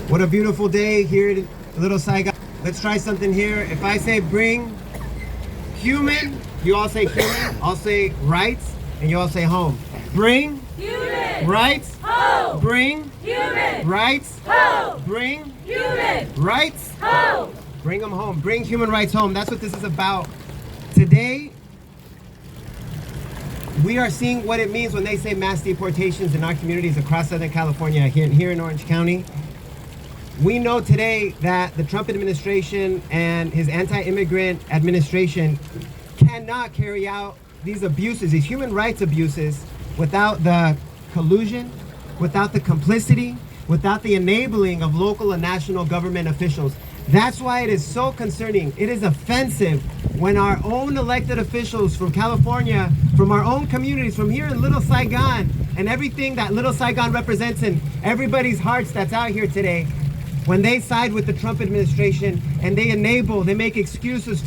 What a beautiful day here in Little Saigon. Let's try something here. If I say bring human, you all say human. I'll say rights, and you all say home. Bring human rights home. Bring Human rights home. Bring Human rights home. Bring them home. Bring human rights home. That's what this is about. Today, we are seeing what it means when they say mass deportations in our communities across Southern California, here in Orange County. We know today that the Trump administration and his anti-immigrant administration cannot carry out these abuses, these human rights abuses, without the collusion, without the complicity, without the enabling of local and national government officials. That's why it is so concerning. It is offensive when our own elected officials from California, from our own communities, from here in Little Saigon, and everything that Little Saigon represents in everybody's hearts that's out here today, when they side with the Trump administration and they make excuses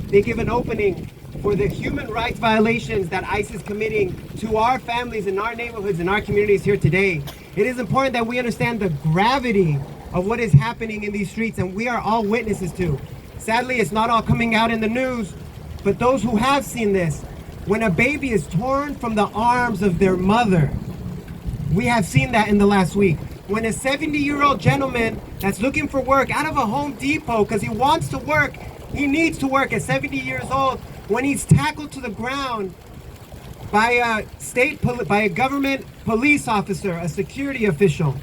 they give an opening for the human rights violations that ICE is committing to our families in our neighborhoods and our communities here today. It is important that we understand the gravity of what is happening in these streets, and we are all witnesses to. Sadly, it's not all coming out in the news, but those who have seen this, when a baby is torn from the arms of their mother, we have seen that in the last week. When a 70-year-old gentleman that's looking for work out of a Home Depot because he wants to work, he needs to work at 70 years old, when he's tackled to the ground by a government police officer, a security official,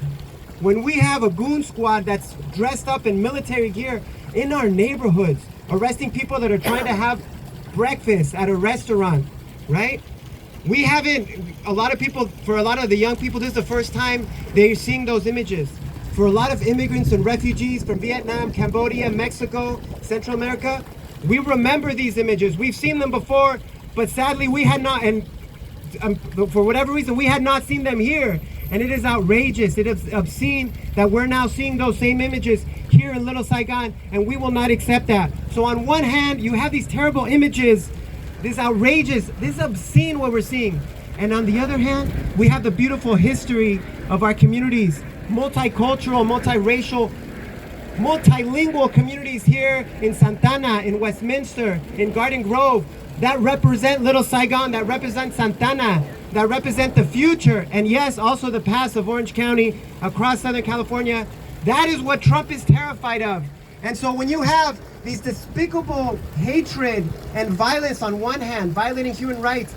when we have a goon squad that's dressed up in military gear in our neighborhoods, arresting people that are trying to have breakfast at a restaurant, right? We haven't, for a lot of the young people, this is the first time they're seeing those images. For a lot of immigrants and refugees from Vietnam, Cambodia, Mexico, Central America, we remember these images. We've seen them before, but sadly we had not, and for whatever reason, we had not seen them here. And it is outrageous, it is obscene that we're now seeing those same images here in Little Saigon, and we will not accept that. So on one hand, you have these terrible images, this outrageous, this obscene what we're seeing. And on the other hand, we have the beautiful history of our communities, multicultural, multiracial, multilingual communities here in Santana, in Westminster, in Garden Grove, that represent Little Saigon, that represent Santana, that represent the future, and yes, also the past of Orange County, across Southern California. That is what Trump is terrified of. And so when you have these despicable hatred and violence on one hand, violating human rights,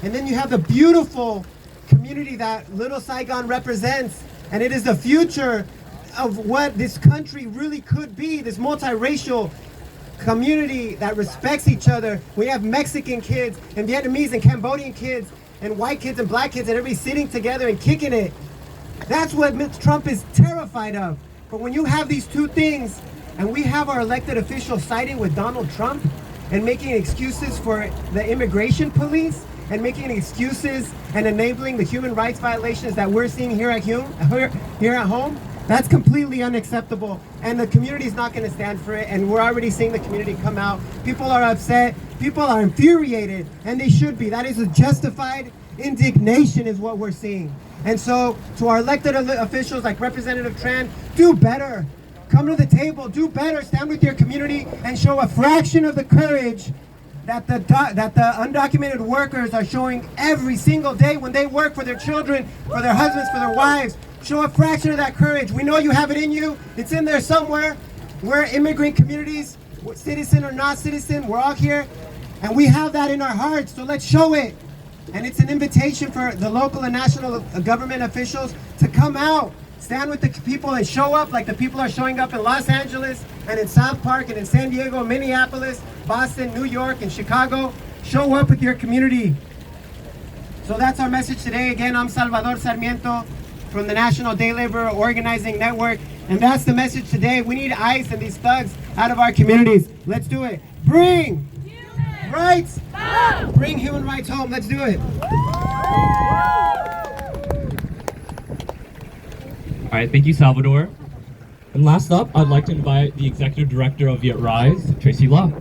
and then you have the beautiful community that Little Saigon represents, and it is the future of what this country really could be, this multiracial community that respects each other. We have Mexican kids and Vietnamese and Cambodian kids and white kids and black kids and everybody sitting together and kicking it. That's what Trump is terrified of. But when you have these two things, and we have our elected officials siding with Donald Trump and making excuses for the immigration police and making excuses and enabling the human rights violations that we're seeing here at home, that's completely unacceptable, and the community is not going to stand for it, and we're already seeing the community come out. People are upset, people are infuriated, and they should be. That is a justified indignation is what we're seeing. And so to our elected officials like Representative Tran, do better. Come to the table, do better, stand with your community, and show a fraction of the courage that the undocumented workers are showing every single day when they work for their children, for their husbands, for their wives. Show a fraction of that courage. We know you have it in you. It's in there somewhere. We're immigrant communities, citizen or not citizen, we're all here, and we have that in our hearts, so let's show it. And it's an invitation for the local and national government officials to come out, stand with the people and show up like the people are showing up in Los Angeles and in South Park and in San Diego, Minneapolis, Boston, New York, and Chicago. Show up with your community. So that's our message today. Again, I'm Salvador Sarmiento from the National Day Labor Organizing Network, and that's the message today. We need ICE and these thugs out of our communities. Let's do it. Bring human rights home. Bring human rights home. Let's do it. All right, thank you, Salvador. And last up, I'd like to invite the Executive Director of Yet Rise, Tracy Law.